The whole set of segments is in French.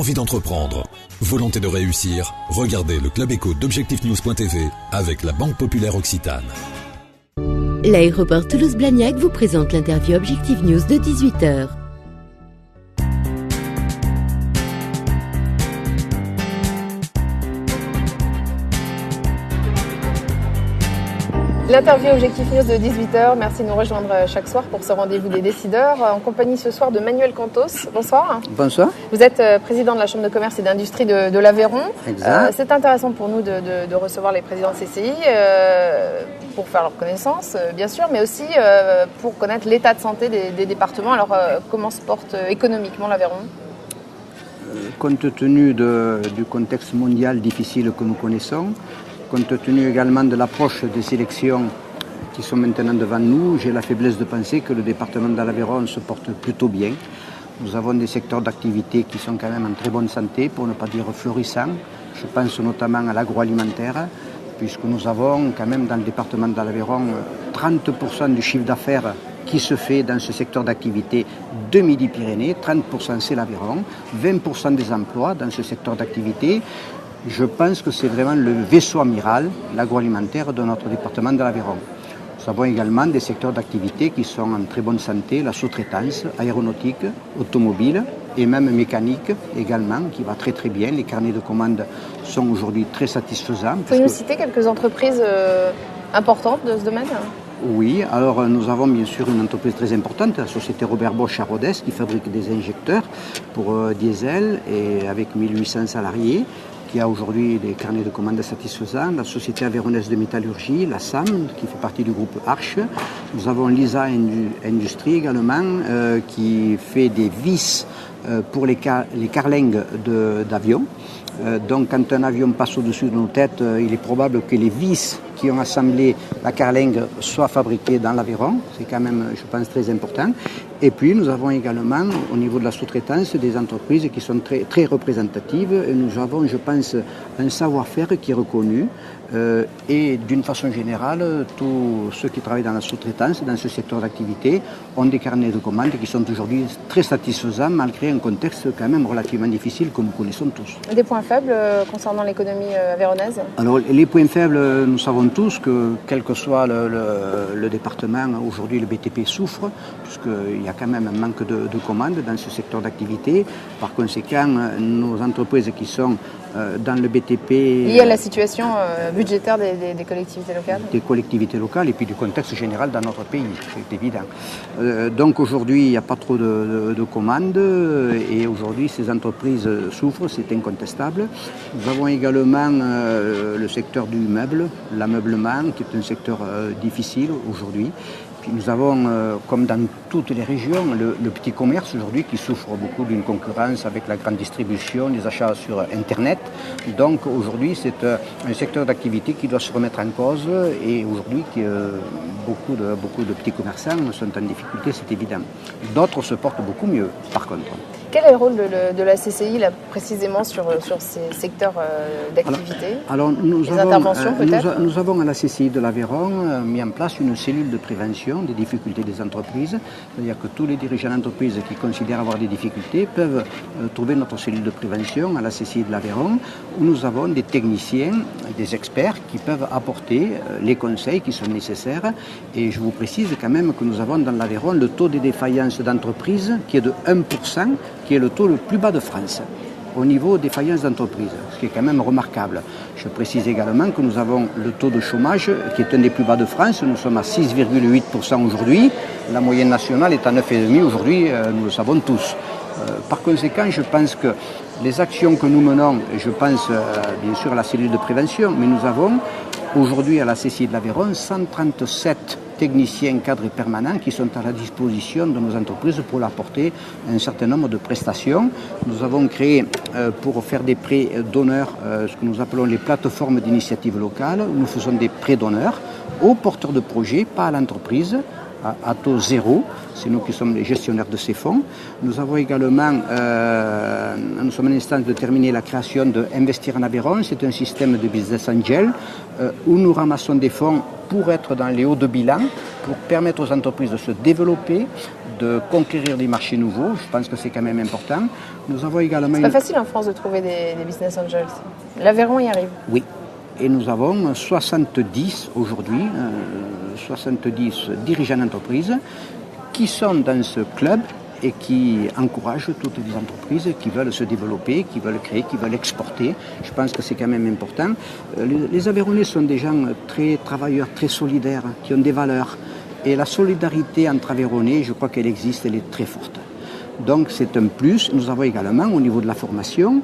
envie d'entreprendre, volonté de réussir, regardez le Club Éco d'Objectifnews.tv avec la Banque Populaire Occitane. L'aéroport Toulouse-Blagnac vous présente l'interview Objectif News de 18h. L'interview Objectif News de 18h, merci de nous rejoindre chaque soir pour ce rendez-vous des décideurs. En compagnie ce soir de Manuel Cantos. Bonsoir. Bonsoir. Vous êtes président de la Chambre de commerce et d'industrie de l'Aveyron. Exact. C'est intéressant pour nous de recevoir les présidents de CCI pour faire leur connaissance, bien sûr, mais aussi pour connaître l'état de santé des départements. Alors, comment se porte économiquement l'Aveyron ? Compte tenu du contexte mondial difficile que nous connaissons, compte tenu également de l'approche des élections qui sont maintenant devant nous, j'ai la faiblesse de penser que le département de l'Aveyron se porte plutôt bien. Nous avons des secteurs d'activité qui sont quand même en très bonne santé, pour ne pas dire florissants. Je pense notamment à l'agroalimentaire, puisque nous avons quand même dans le département de l'Aveyron 30% du chiffre d'affaires qui se fait dans ce secteur d'activité de Midi-Pyrénées, 30% c'est l'Aveyron, 20% des emplois dans ce secteur d'activité. Je pense que c'est vraiment le vaisseau amiral, l'agroalimentaire de notre département de l'Aveyron. Nous avons également des secteurs d'activité qui sont en très bonne santé, la sous-traitance, aéronautique, automobile et même mécanique également, qui va très très bien. Les carnets de commandes sont aujourd'hui très satisfaisants. Vous pouvez nous citer quelques entreprises importantes de ce domaine ? Oui, alors nous avons bien sûr une entreprise très importante, la société Robert Bosch à Rodez, qui fabrique des injecteurs pour diesel et avec 1800 salariés, qui a aujourd'hui des carnets de commandes satisfaisants, la société aveyronnaise de métallurgie, la SAM, qui fait partie du groupe Arche. Nous avons l'ISA Industrie également, qui fait des vis pour les carlingues d'avion. Donc quand un avion passe au-dessus de nos têtes, il est probable que les vis qui ont assemblé la carlingue soient fabriquées dans l'Aveyron. C'est quand même, je pense, très important. Et puis nous avons également, au niveau de la sous-traitance, des entreprises qui sont très, très représentatives. Et nous avons, je pense, un savoir-faire qui est reconnu. Et d'une façon générale, tous ceux qui travaillent dans la sous-traitance, dans ce secteur d'activité, ont des carnets de commandes qui sont aujourd'hui très satisfaisants, malgré un contexte quand même relativement difficile que nous connaissons tous. Des points faibles concernant l'économie aveyronnaise ? Alors les points faibles, nous savons tous que quel que soit le département, aujourd'hui le BTP souffre, puisqu'il y a quand même un manque de commandes dans ce secteur d'activité. Par conséquent, nos entreprises qui sont dans le BTP... Lié à la situation budgétaire des collectivités locales ? Des collectivités locales et puis du contexte général dans notre pays, c'est évident. Donc aujourd'hui, il n'y a pas trop de commandes et aujourd'hui, ces entreprises souffrent, c'est incontestable. Nous avons également le secteur du meuble, l'ameublement, qui est un secteur difficile aujourd'hui. Puis nous avons, comme dans toutes les régions, le petit commerce aujourd'hui qui souffre beaucoup d'une concurrence avec la grande distribution, les achats sur Internet. Donc aujourd'hui, c'est un secteur d'activité qui doit se remettre en cause et aujourd'hui, beaucoup de petits commerçants sont en difficulté, c'est évident. D'autres se portent beaucoup mieux, par contre. Quel est le rôle de la CCI là, précisément sur ces secteurs d'activité ? Alors, interventions peut-être ? Nous avons à la CCI de l'Aveyron mis en place une cellule de prévention des difficultés des entreprises. C'est-à-dire que tous les dirigeants d'entreprises qui considèrent avoir des difficultés peuvent trouver notre cellule de prévention à la CCI de l'Aveyron, où nous avons des techniciens, des experts qui peuvent apporter les conseils qui sont nécessaires. Et je vous précise quand même que nous avons dans l'Aveyron le taux de défaillance d'entreprise qui est de 1%, qui est le taux le plus bas de France au niveau défaillance d'entreprise, ce qui est quand même remarquable. Je précise également que nous avons le taux de chômage qui est un des plus bas de France. Nous sommes à 6,8% aujourd'hui. La moyenne nationale est à 9,5% aujourd'hui, nous le savons tous. Par conséquent, je pense que les actions que nous menons, et je pense bien sûr à la cellule de prévention, mais nous avons aujourd'hui à la CCI de l'Aveyron 137 techniciens cadres et permanents qui sont à la disposition de nos entreprises pour apporter un certain nombre de prestations. Nous avons créé pour faire des prêts d'honneur ce que nous appelons les plateformes d'initiative locale. Nous faisons des prêts d'honneur aux porteurs de projets, pas à l'entreprise, à taux zéro. C'est nous qui sommes les gestionnaires de ces fonds. Nous avons également, nous sommes en instance de terminer la création de Investir en Aveyron. C'est un système de business angel où nous ramassons des fonds pour être dans les hauts de bilan, pour permettre aux entreprises de se développer, de conquérir des marchés nouveaux. Je pense que c'est quand même important. Nous avons également... C'est pas facile en France de trouver des business angels. L'Aveyron y arrive. Oui. Et nous avons 70 aujourd'hui, 70 dirigeants d'entreprise qui sont dans ce club et qui encouragent toutes les entreprises qui veulent se développer, qui veulent créer, qui veulent exporter. Je pense que c'est quand même important. Les Aveyronnais sont des gens très travailleurs, très solidaires, qui ont des valeurs. Et la solidarité entre Aveyronnais, je crois qu'elle existe, elle est très forte. Donc c'est un plus. Nous avons également au niveau de la formation,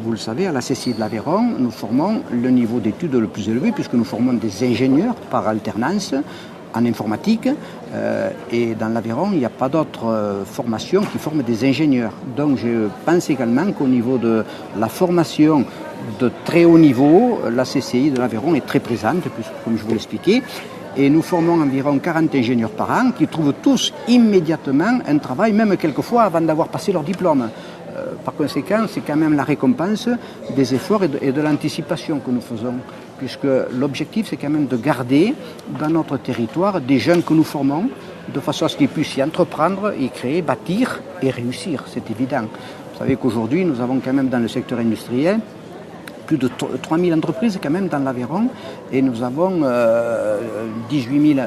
vous le savez, à la CCI de l'Aveyron, nous formons le niveau d'études le plus élevé puisque nous formons des ingénieurs par alternance en informatique et dans l'Aveyron, il n'y a pas d'autres formations qui forment des ingénieurs. Donc je pense également qu'au niveau de la formation de très haut niveau, la CCI de l'Aveyron est très présente, puisque, comme je vous l'expliquais, et nous formons environ 40 ingénieurs par an qui trouvent tous immédiatement un travail, même quelquefois avant d'avoir passé leur diplôme. Par conséquent, c'est quand même la récompense des efforts et de l'anticipation que nous faisons, puisque l'objectif, c'est quand même de garder dans notre territoire des jeunes que nous formons, de façon à ce qu'ils puissent y entreprendre, y créer, bâtir et réussir, c'est évident. Vous savez qu'aujourd'hui, nous avons quand même dans le secteur industriel plus de 3000 entreprises quand même dans l'Aveyron et nous avons 18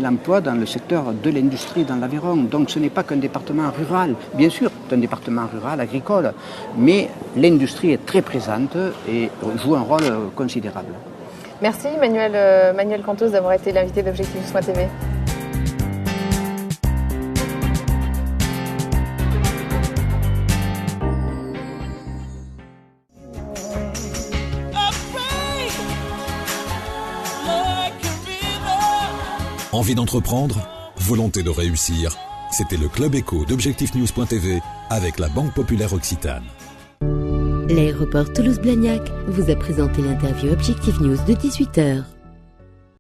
000 emplois dans le secteur de l'industrie dans l'Aveyron. Donc ce n'est pas qu'un département rural, bien sûr, c'est un département rural, agricole, mais l'industrie est très présente et joue un rôle considérable. Merci Manuel Cantos d'avoir été l'invité d'Objectif News.tv. Envie d'entreprendre? Volonté de réussir? C'était le Club Éco d'Objectif News.tv avec la Banque Populaire Occitane. L'aéroport Toulouse-Blagnac vous a présenté l'interview Objectif News de 18h.